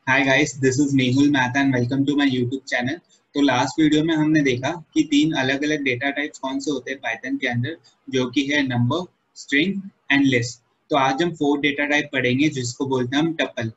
Hi guys, this is Mehul Mehta and welcome to my YouTube channel. तो last video में हमने देखा कि तीन अलग अलग डेटा टाइप्स कौन से होते हैं पाइथन के अंदर, जो कि है नंबर, स्ट्रिंग एंड लिस्ट। तो आज हम फोर्थ डेटा टाइप पढ़ेंगे जिसको बोलते हैं हम टपल।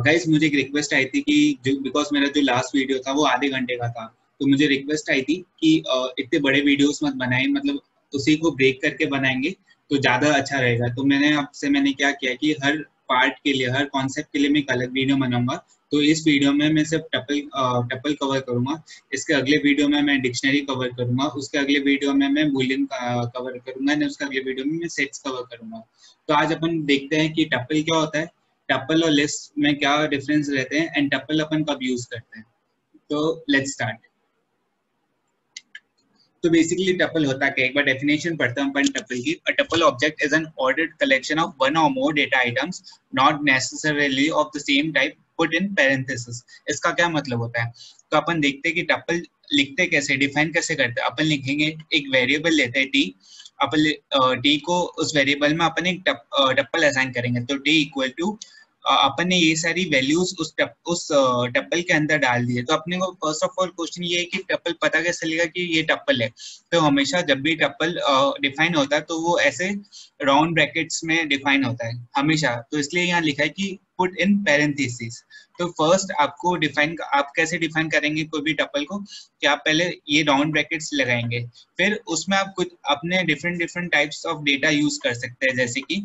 गाइस, मुझे एक रिक्वेस्ट आई थी कि जो बिकॉज मेरा जो लास्ट वीडियो था वो आधे घंटे का था, तो मुझे रिक्वेस्ट आई थी कि इतने बड़े वीडियोस मत बनाए, मतलब उसी को ब्रेक करके बनाएंगे तो ज़्यादा अच्छा रहेगा। तो मैंने क्या किया कि हर पार्ट के लिए, हर कॉन्सेप्ट के लिए मैं एक अलग वीडियो बनाऊंगा। तो इस वीडियो में मैं सिर्फ टपल कवर करूंगा। इसके अगले वीडियो में मैं डिक्शनरी कवर करूंगा। उसके अगले वीडियो में मैं बूलियन कवर करूंगा एंड उसके अगले वीडियो में मैं सेट्स कवर करूंगा। तो आज अपन देखते हैं कि टपल क्या होता है, टपल और लिस्ट में क्या डिफरेंस रहते हैं एंड टपल अपन कब यूज करते हैं। तो लेट्स स्टार्ट। तो बेसिकली टपल होता क्या है, एक बार डेफिनेशन पढ़ते हैं अपन टपल की। A tuple object is an ordered collection of one और more data items not necessarily of the same type put in parenthesis. इसका क्या मतलब होता है? तो अपन देखते हैं कि टपल लिखते कैसे, डिफाइन कैसे करते हैं। अपन लिखेंगे, एक वेरिएबल लेते हैं टी। अपन टी को उस वेरिएबल में अपन एक टपल असाइन करेंगे। तो टी इक्वल टू अपन ने ये सारी वैल्यूज उस टप्पल के अंदर डाल दिए। तो अपने को फर्स्ट ऑफ ऑल क्वेश्चन ये है कि टप्पल पता कैसे चलेगा कि ये टप्पल है। तो हमेशा जब भी टप्पल डिफाइन होता है तो वो ऐसे राउंड ब्रैकेट्स में डिफाइन होता है हमेशा। तो इसलिए यहाँ लिखा है कि पुट इन पैरेंथेसिस। तो फर्स्ट आपको डिफाइन, आप कैसे डिफाइन करेंगे कोई भी टप्पल को, कि आप पहले ये राउंड ब्रैकेट्स लगाएंगे, फिर उसमें आप कुछ अपने different different types of data use कर सकते हैं। जैसे कि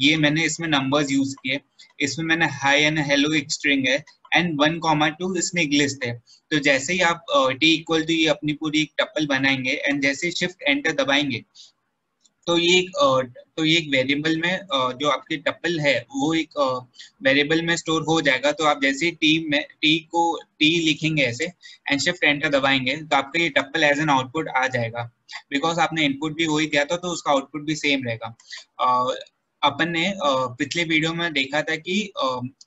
ये मैंने इसमें नंबर्स यूज किए, इसमें मैंने हाई एंड हेलो एक स्ट्रिंग है एंड 1,2 इसमें एक लिस्ट है। तो जैसे ही आप टी इक्वल टू ये अपनी पूरी एक टप्पल बनाएंगे एंड जैसे ही शिफ्ट एंटर दबाएंगे तो ये एक वेरिएबल में जो आपकी टप्पल है वो एक वेरिएबल में स्टोर हो जाएगा। तो आप जैसे ही टी लिखेंगे ऐसे एंड शिफ्ट एंटर दबाएंगे तो आपका ये टप्पल एज एन आउटपुट आ जाएगा। बिकॉज आपने इनपुट भी वही दिया था तो उसका आउटपुट भी सेम रहेगा। अपन ने पिछले वीडियो में देखा था कि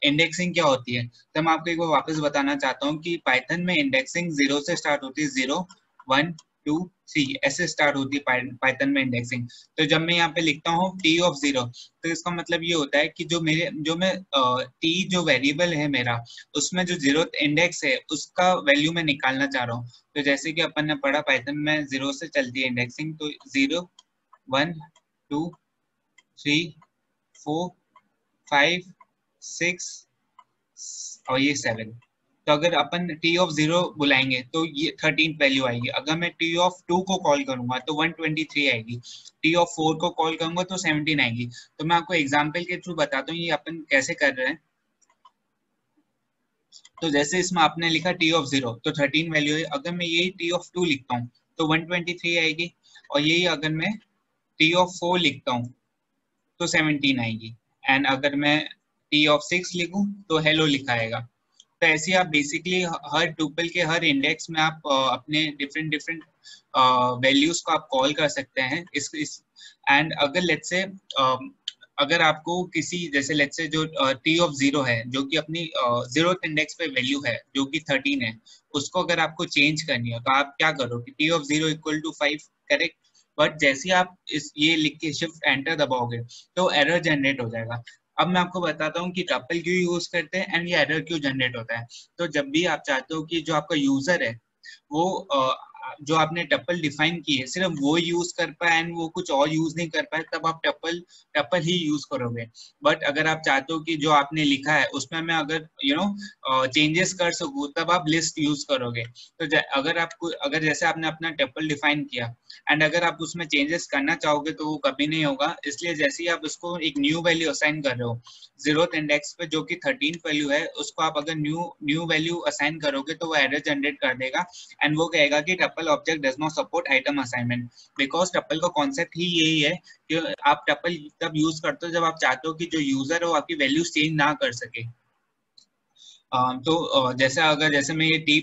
इंडेक्सिंग क्या होती है। तो मैं आपको एक बार वापस बताना चाहता हूँ कि पाइथन में इंडेक्सिंग 0 से स्टार्ट होती है। 0 1 2 3 ऐसे स्टार्ट होती है पाइथन में इंडेक्सिंग। तो जब मैं यहाँ पे लिखता हूँ टी ऑफ 0, तो इसका मतलब ये होता है कि जो मैं टी जो वेरिएबल है मेरा, उसमें जो 0th इंडेक्स है उसका वैल्यू मैं निकालना चाह रहा हूँ। तो जैसे कि अपन ने पढ़ा पाइथन में 0 से चलती है इंडेक्सिंग। तो 0 1 2 3 4 5 6 और ये 7। तो अगर अपन टी ऑफ 0 बुलाएंगे तो ये 13 वैल्यू आएगी। अगर मैं टी ऑफ 2 को कॉल करूंगा तो 123 आएगी। टी ऑफ 4 को कॉल करूंगा तो 17 आएगी। तो मैं आपको एग्जांपल के थ्रू बताता हूँ ये अपन कैसे कर रहे हैं। तो जैसे इसमें आपने लिखा टी ऑफ 0 तो 13 वैल्यू है। अगर मैं यही टी ऑफ 2 लिखता हूँ तो 123 आएगी। और यही अगर मैं टी ऑफ 4 लिखता हूँ तो 17 आएगी। एंड अगर मैं टी ऑफ 6 लिखूं तो हेलो लिखा आएगा। तो ऐसे आप बेसिकली हर टुपल के हर इंडेक्स में आप अपने डिफरेंट डिफरेंट वैल्यूज को आप कॉल कर सकते हैं। इस एंड अगर लेट्स से अगर आपको किसी, जैसे लेट्स से जो टी ऑफ 0 है जो कि अपनी 0th इंडेक्स पे वैल्यू है जो कि 13 है, उसको अगर आपको चेंज करनी हो तो आप क्या करोगे? T of 0 equal to 5, correct. But जैसे आप इस ये लिख के शिफ्ट एंटर दबाओगे तो एरर जनरेट हो जाएगा। अब मैं आपको बताता हूँ कि टपल क्यों यूज करते हैं एंड ये एरर क्यों जनरेट होता है। तो जब भी आप चाहते हो कि जो आपका यूजर है वो जो आपने टपल डिफाइन की है सिर्फ वो यूज कर पाए एंड वो कुछ और यूज नहीं कर पाए, तब आप टपल टपल ही यूज करोगे। बट अगर आप चाहते हो कि जो आपने लिखा है उसमें मैं अगर चेंजेस कर सकूँ तब आप लिस्ट यूज करोगे। तो अगर जैसे आपने अपना टपल डिफाइन किया एंड अगर आप उसमें चेंजेस करना चाहोगे तो वो कभी नहीं होगा। इसलिए जैसे ही आप उसको एक न्यू वैल्यू असाइन कर रहे हो 0th इंडेक्स पे जो कि 13 वैल्यू है, उसको आप अगर न्यू वैल्यू असाइन करोगे तो वो एरर जनरेट कर देगा एंड वो कहेगा कि tuple object does not support item assignment. Because tuple का कॉन्सेप्ट ही यही है कि आप टपल तब यूज करते हो जब आप चाहते हो कि जो यूजर है वो आपकी वैल्यूज चेंज ना कर सके। जैसे मैं ये टी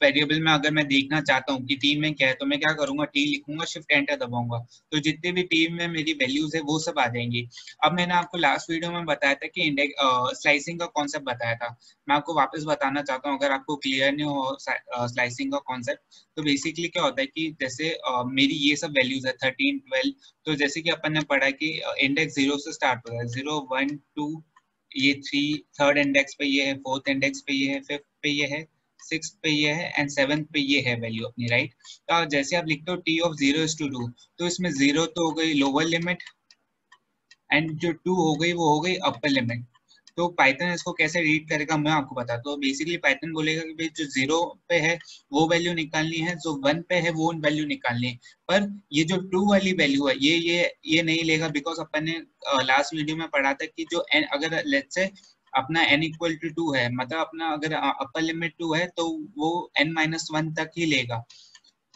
वेरिएबल में अगर मैं देखना चाहता हूँ कि टी में क्या है तो मैं क्या करूंगा, टी लिखूंगा, शिफ्ट एंटर दबाऊंगा, तो जितने भी टी में मेरी वैल्यूज है वो सब आ जाएंगी। अब मैंने आपको लास्ट वीडियो में बताया था कि इंडेक्स स्लाइसिंग का कॉन्सेप्ट बताया था। मैं आपको वापस बताना चाहता हूँ अगर आपको क्लियर नहीं हो स्लाइसिंग का कॉन्सेप्ट। तो बेसिकली क्या होता है कि जैसे मेरी ये सब वैल्यूज है 13 12। तो जैसे कि अपन ने पढ़ा कि इंडेक्स 0 से स्टार्ट होता है, 0 1 2 ये थर्ड इंडेक्स पे ये है, फोर्थ इंडेक्स पे ये है, फिफ्थ पे ये है, सिक्स पे ये है एंड सेवंथ पे ये है वैल्यू अपनी, राइट। तो जैसे आप लिखते हो टी ऑफ 0:2, तो इसमें 0 तो हो गई लोअर लिमिट एंड जो 2 हो गई वो हो गई अपर लिमिट। तो पाइथन इसको कैसे रीड करेगा मैं आपको बताता हूँ। बेसिकली पाइथन बोलेगा कि भाई जो 0 पे है वो वैल्यू निकालनी है, जो 1 पे है वो वैल्यू निकालनी है, पर ये जो 2 वाली वैल्यू है ये नहीं लेगा, बिकॉज अपन ने लास्ट वीडियो में पढ़ा था कि जो n, अगर लेट्स से अपना n इक्वल टू 2 है, मतलब अपना अगर अपर लिमिट 2 है तो वो n-1 तक ही लेगा,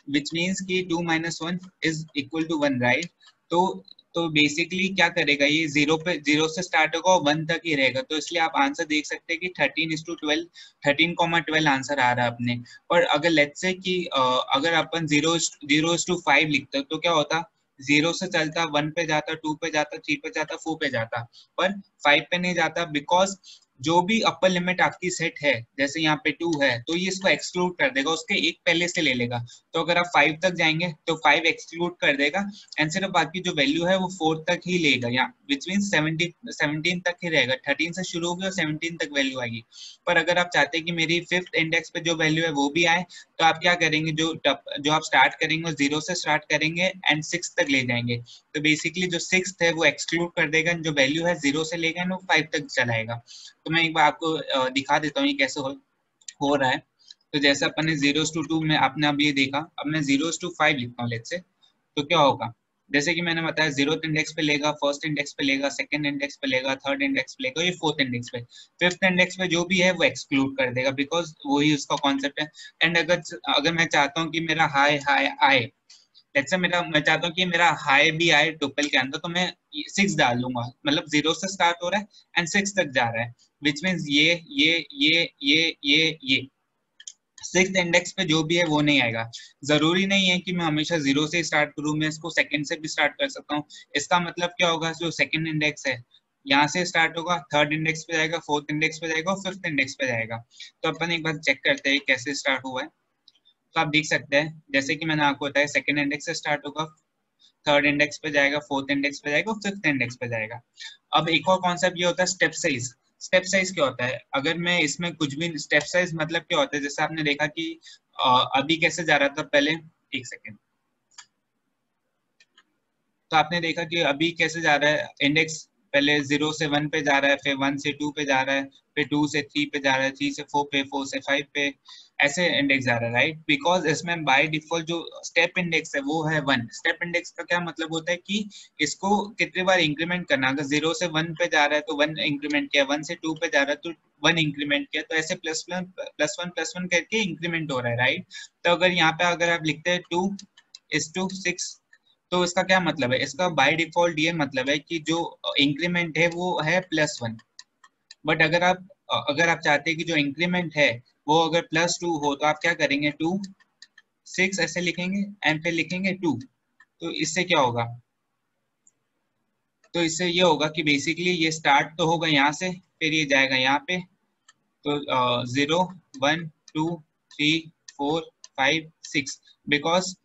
विच मीन्स कि 2 - 1 इज इक्वल टू 1, राइट। तो तो बेसिकली क्या करेगा, ये 0 से स्टार्ट होगा और 1 तक ही रहेगा, तो इसलिए आप आंसर देख सकते हैं कि 13:12, 13,12 आंसर आ रहा है अपने। और अगर लेट्स से कि अगर अपन 0:5 लिखते तो क्या होता, 0 से चलता, 1 पे जाता, 2 पे जाता, 3 पे जाता, 4 पे जाता, पर 5 पे नहीं जाता, बिकॉज जो भी अपर लिमिट आपकी सेट है, जैसे यहाँ पे 2 है तो ये इसको एक्सक्लूड कर देगा, उसके एक पहले से ले लेगा। तो अगर आप 5 तक जाएंगे तो 5 एक्सक्लूड कर देगा एंड सिर्फ बाकी जो वैल्यू है वो 4 तक ही लेगा, यहाँ विच मीन 17 तक ही रहेगा। 13 से शुरू होगी और 17 तक वैल्यू आएगी। पर अगर आप चाहते हैं कि मेरी फिफ्थ इंडेक्स पे जो वैल्यू है वो भी आए, तो आप क्या करेंगे, जो आप स्टार्ट करेंगे वो 0 से स्टार्ट करेंगे एंड 6 तक ले जाएंगे। तो बेसिकली जो 6 है वो एक्सक्लूड कर देगा, जो वैल्यू है 0 से लेगा वो 5 तक चलाएगा। तो मैं एक बार आपको दिखा देता हूँ ये कैसे हो रहा है। तो जैसे अपन ने 0:2 में आपने अब ये देखा, अब मैं 0:5 लिखता हूँ लेट्स से, तो क्या होगा, जैसे कि मैंने बताया 0th इंडेक्स पे लेगा, फर्स्ट इंडेक्स पे लेगा, सेकंड इंडेक्स पे लेगा, थर्ड इंडेक्स पे लेगा, ये फोर्थ इंडेक्स पे, फिफ्थ इंडेक्स पे जो भी है वो एक्सक्लूड कर देगा, बिकॉज वही उसका कॉन्सेप्ट है। एंड अगर मैं चाहता हूँ कि मेरा हाई हाई आए, लेट्स से मैं चाहता हूँ कि मेरा हाई भी आए टुपल के अंदर, तो मैं 6 डाल लूंगा, मतलब 0 से स्टार्ट हो रहा है एंड 6 तक जा रहा है, विच मीन्स ये सिक्स इंडेक्स पे जो भी है वो नहीं आएगा। जरूरी नहीं है कि मैं हमेशा 0 से स्टार्ट करूं, मैं इसको सेकंड से भी स्टार्ट कर सकता हूँ। इसका मतलब क्या होगा, जो सेकंड इंडेक्स है यहाँ से स्टार्ट होगा, थर्ड इंडेक्स पे जाएगा, फोर्थ इंडेक्स पे जाएगा और फिफ्थ इंडेक्स पे जाएगा। तो अपन एक बार चेक करते हैं कैसे स्टार्ट हुआ है। तो आप देख सकते हैं जैसे कि मैंने आपको बताया, सेकंड इंडेक्स से स्टार्ट होगा, थर्ड इंडेक्स पे जाएगा, फोर्थ इंडेक्स पे जाएगा और फिफ्थ इंडेक्स पे जाएगा। अब एक और कॉन्सेप्ट ये होता है स्टेप साइज। स्टेप साइज क्या होता है, अगर मैं इसमें कुछ भी, स्टेप साइज मतलब क्या होता है, जैसे आपने देखा कि अभी कैसे जा रहा था पहले, एक सेकेंड, तो आपने देखा कि अभी कैसे जा रहा है इंडेक्स, पहले 0 से 1 पे जा रहा है, फिर 1 से 2 पे जा रहा है, फिर 2 से 3 पे जा रहा है, 3 से 4 पे, 4 से 5 पे, ऐसे इंडेक्स जा रहा है, राइट। बिकॉज इसमें बाय डिफॉल्ट जो स्टेप इंडेक्स है वो है 1। स्टेप इंडेक्स का क्या मतलब होता है कि इसको कितनी बार इंक्रीमेंट करना, अगर 0 से 1 पे जा रहा है तो 1 इंक्रीमेंट किया, 1 से 2 पे जा रहा है तो 1 इंक्रीमेंट किया, तो ऐसे +1 करके इंक्रीमेंट हो रहा है, राइट। तो अगर यहाँ पे अगर आप लिखते हैं 2:6, तो इसका क्या मतलब है, इसका बाय डिफॉल्ट ये मतलब है कि जो इंक्रीमेंट है वो है +1। बट अगर आप चाहते हैं कि जो इंक्रीमेंट है वो अगर +2 हो, तो आप क्या करेंगे, 2:6 ऐसे लिखेंगे एंड फिर लिखेंगे 2। तो इससे क्या होगा, तो इससे ये होगा कि बेसिकली ये स्टार्ट तो होगा यहाँ से, फिर ये जाएगा यहाँ पे, तो 0 1 2 3 4 5 6, बिकॉज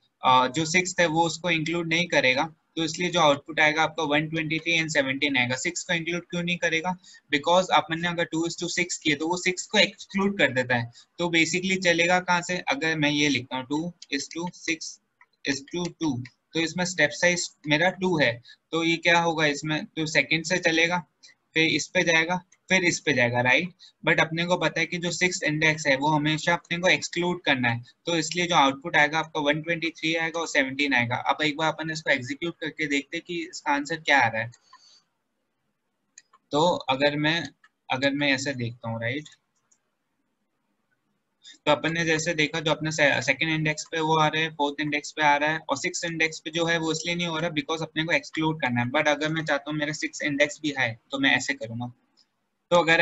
जो 6 है वो उसको इंक्लूड नहीं करेगा, तो इसलिए जो आउटपुट आएगा आपका 123 एंड 17 आएगा। 6 को इंक्लूड क्यों नहीं करेगा, बिकॉज अपन ने अगर 2:6 किए तो वो 6 को एक्सक्लूड कर देता है। तो बेसिकली चलेगा कहाँ से, अगर मैं ये लिखता हूँ 2:6:2, तो इसमें स्टेप साइज मेरा 2 है, तो ये क्या होगा इसमें, तो सेकंड से चलेगा, फिर इस पे जाएगा, फिर इस पे जाएगा, राइट। बट अपने को पता है कि जो सिक्स इंडेक्स है वो हमेशा अपने को एक्सक्लूड करना है, तो इसलिए जो आउटपुट आएगा आपका 123 आएगा और 17 आएगा। अब एक बार अपन इसको एग्जीक्यूट करके देखते हैं कि इसका आंसर क्या आ रहा है। तो अगर मैं ऐसे देखता हूँ, राइट, तो अपन ने जैसे देखा जो अपने सेकंड इंडेक्स पे वो आ रहे हैं, फोर्थ इंडेक्स पे आ रहा है, और सिक्स इंडेक्स पे जो है वो इसलिए नहीं हो रहा बिकॉज अपने को एक्सक्लूड करना है। बट अगर मैं चाहता हूँ मेरा सिक्स इंडेक्स भी है तो मैं ऐसे करूंगा। तो अगर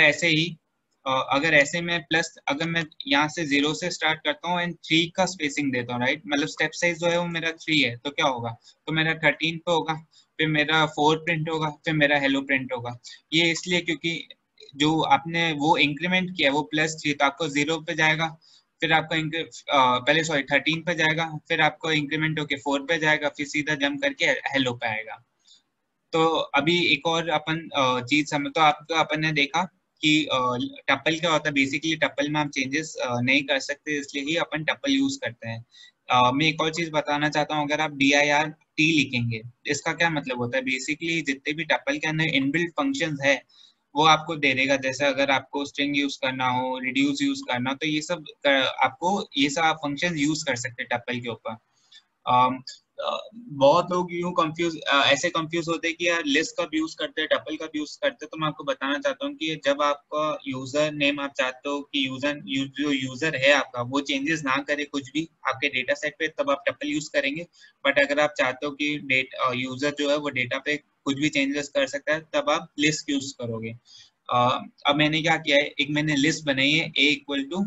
ऐसे में प्लस, अगर मैं यहाँ से 0 से स्टार्ट करता हूँ एंड 3 का स्पेसिंग देता हूँ, राइट, मतलब स्टेप साइज जो है वो मेरा 3 है, तो क्या होगा, तो मेरा 13 पे होगा, फिर मेरा 4 प्रिंट होगा, फिर मेरा हेलो प्रिंट होगा। ये इसलिए क्योंकि जो आपने वो इंक्रीमेंट किया वो +3, तो आपको 0 पे जाएगा, फिर आपका पहले सॉरी 13 पे जाएगा, फिर आपको इंक्रीमेंट होके 4 पे जाएगा, फिर सीधा जंप करके हेलो पे आएगा। तो अभी एक और अपन चीज समझ, तो आपको अपन ने देखा कि टपल क्या होता है। बेसिकली टपल में हम चेंजेस नहीं कर सकते, इसलिए ही अपन टपल यूज करते हैं। मैं एक और चीज बताना चाहता हूँ, अगर आप DIR-T लिखेंगे, इसका क्या मतलब होता है। बेसिकली जितने भी टपल के अंदर इनबिल्ट फंक्शंस है वो आपको दे देगा। जैसे अगर आपको स्ट्रिंग यूज करना हो, रिड्यूस यूज करना हो, तो ये सब आपको ये सब फंक्शन यूज कर सकते हैं टपल के ऊपर। अम, बहुत लोग यूं कंफ्यूज ऐसे कंफ्यूज होते हैं कि यार लिस्ट कब यूज करते हैं, टपल कब यूज करते हैं। तो मैं आपको बताना चाहता हूँ कि जब आपका यूजर नेम आप चाहते हो कि जो यूजर है आपका वो चेंजेस ना करे कुछ भी आपके डेटा सेट पे, तब आप टपल यूज करेंगे। बट अगर आप चाहते हो कि यूजर जो है वो डेटा पे कुछ भी चेंजेस कर सकता है, तब आप लिस्ट यूज करोगे। अब मैंने क्या किया है, एक मैंने लिस्ट बनाई है A इक्वल टू,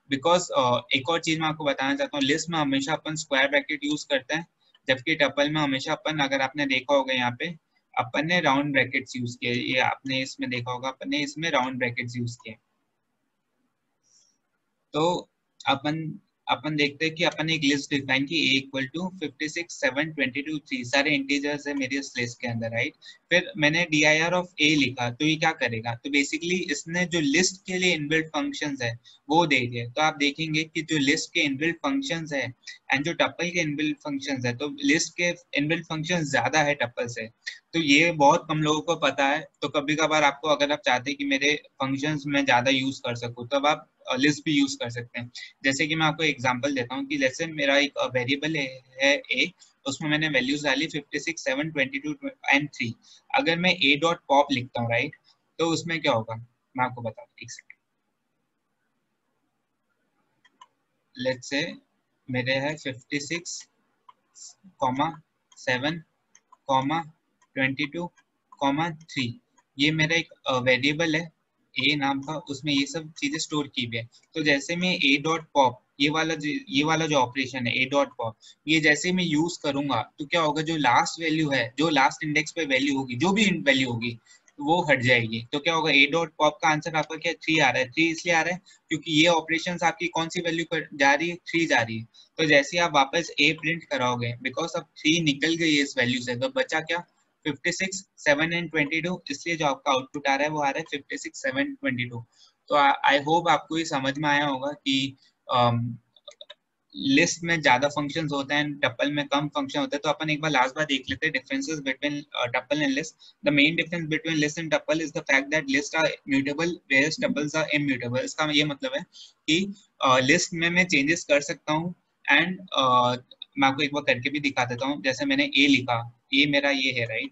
बिकॉज एक और चीज मैं आपको बताना चाहता हूँ, लिस्ट में हमेशा अपन स्क्वायर ब्रैकेट यूज करते हैं, जबकि टपल में हमेशा अपन, अगर आपने देखा होगा यहाँ पे अपन ने राउंड ब्रैकेट्स यूज किए। ये आपने इसमें देखा होगा अपन ने इसमें राउंड ब्रैकेट्स यूज किए। तो अपन अपन देखते हैं कि अपन एक लिस्ट डिफाइन की A इक्वल टू 56 7 22 3 सारे इंटीजर्स है मेरी इस लिस्ट के अंदर, राइट। फिर मैंने DIR ऑफ A लिखा, तो ये क्या करेगा, तो बेसिकली इसने जो लिस्ट के लिए इनबिल्ट फंक्शंस है वो दे दिए। तो आप देखेंगे कि जो लिस्ट के इनबिल्ट फंक्शंस है एंड जो टपल के इनबिल्ट फंक्शंस है, तो लिस्ट के इनबिल्ट फंक्शंस ज्यादा है टपल से। तो ये बहुत कम लोगों को पता है। तो कभी कभार आपको, अगर आप चाहते हैं कि मेरे फंक्शंस में ज्यादा यूज कर सकूं, तब आप लिस्ट भी यूज कर सकते हैं। जैसे कि मैं आपको एग्जांपल देता हूँ कि जैसे मेरा एक वेरिएबल है A, उसमें मैंने वैल्यूज डाली 56 7 22 एंड 3। अगर मैं A डॉट पॉप लिखता हूँ, राइट, तो उसमें क्या होगा मैं आपको बताता हूँ, एक सेकंड। लेट्स से मेरे है 56 7 22 3। ये मेरा एक वेरिएबल है A नाम का, उसमें ये सब चीजें स्टोर की हुई है। तो जैसे मैं A डॉट पॉप, ये वाला जो ऑपरेशन है A डॉट पॉप, ये जैसे मैं यूज करूंगा तो क्या होगा, जो लास्ट वैल्यू है, जो लास्ट इंडेक्स पे वैल्यू होगी, जो भी वैल्यू होगी वो हट जाएगी। तो क्या होगा, A डॉट पॉप का आंसर आपका क्या 3 आ रहा है। 3 इसलिए आ रहा है क्योंकि ये ऑपरेशन आपकी कौन सी वैल्यू पर जा रही है, 3 जा रही है। तो जैसे आप वापस A प्रिंट कराओगे, बिकॉज अब 3 निकल गई है इस वैल्यू से, तो बचा क्या 56 7 एंड 22, इसलिए जो आपका आउटपुट आ रहा है वो आ रहा है 56 7 22। तो आई होप आपको ये समझ में आया होगा कि लिस्ट में ज्यादा फंक्शंस होते हैं, टपल में कम फंक्शन होते हैं। तो अपन एक बार लास्ट बार देख लेते हैं differences between tuple and list. The main difference between list and tuple is the fact that list are mutable whereas tuples are immutable. इसका ये मतलब है कि लिस्ट में मैं चेंजेस कर सकता हूँ एंड मैं आपको एक बार करके भी दिखा देता हूँ। जैसे मैंने A लिखा, A मेरा ये है, राइट,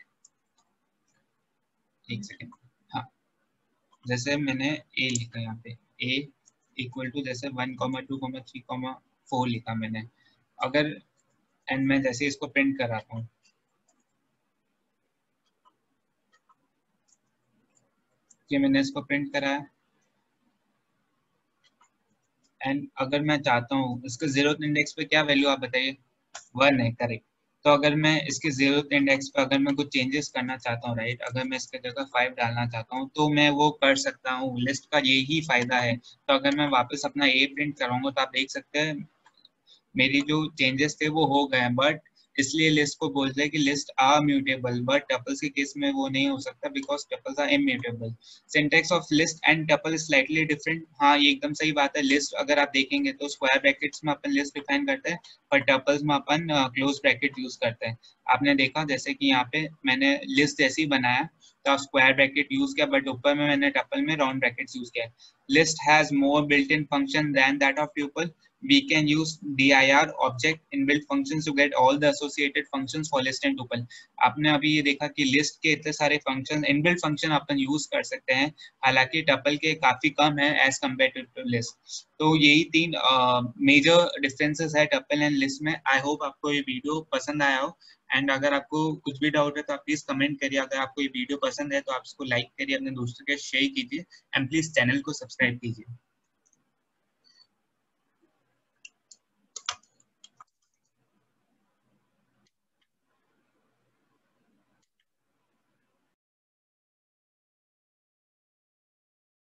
एक सेकेंड। हाँ, जैसे मैंने A लिखा यहाँ पे, A इक्वल टू जैसे 1 2 3 4 लिखा मैंने। अगर एंड मैं जैसे इसको प्रिंट कराता हूँ, कि मैंने इसको प्रिंट कराया एंड अगर मैं चाहता हूँ इसके 0th इंडेक्स पे क्या वैल्यू, आप बताइए, 1 है, करेक्ट। तो अगर मैं इसके 0th इंडेक्स पे अगर मैं कुछ चेंजेस करना चाहता हूँ, राइट, अगर मैं इसके जगह 5 डालना चाहता हूँ तो मैं वो कर सकता हूँ। लिस्ट का यही फायदा है। तो अगर मैं वापस अपना A प्रिंट कराऊंगा तो आप देख सकते हैं मेरी जो चेंजेस थे वो हो गए। बट इसलिए लिस्ट को बोलते हैं कि list are mutable, but tuples के केस में वो नहीं हो सकता because tuples are immutable. Syntax of list and tuple is slightly different. हाँ, ये एकदम सही बात है। लिस्ट अगर आप देखेंगे तो स्क्वायर ब्रैकेट्स में अपन लिस्ट डिफाइन करते हैं, पर टपल्स में अपन क्लोज ब्रैकेट यूज करते हैं। आपने देखा जैसे कि यहाँ पे मैंने लिस्ट जैसे ही बनाया तो आप स्क्वायर ब्रैकेट यूज किया, बट ऊपर में मैंने टपल में राउंड ब्रैकेट्स यूज किया। List has more built in function than that of tuple. We can use dir object inbuilt functions to get all the associated functions for list and tuple। आपने अभी ये देखा कि list के इतने सारे function, inbuilt function अपन use कर सकते हैं, हालांकि टपल के काफी कम है एज कम्पेयर टू लिस्ट। तो यही 3 मेजर डिफरेंसेस है टपल एंड लिस्ट में। आई होप आपको ये वीडियो पसंद आया हो। एंड अगर आपको कुछ भी डाउट है तो आप प्लीज कमेंट करिए। अगर आपको ये वीडियो पसंद है तो आप इसको लाइक करिए, अपने दोस्तों के शेयर कीजिए एंड प्लीज चैनल को सब्सक्राइब कीजिए।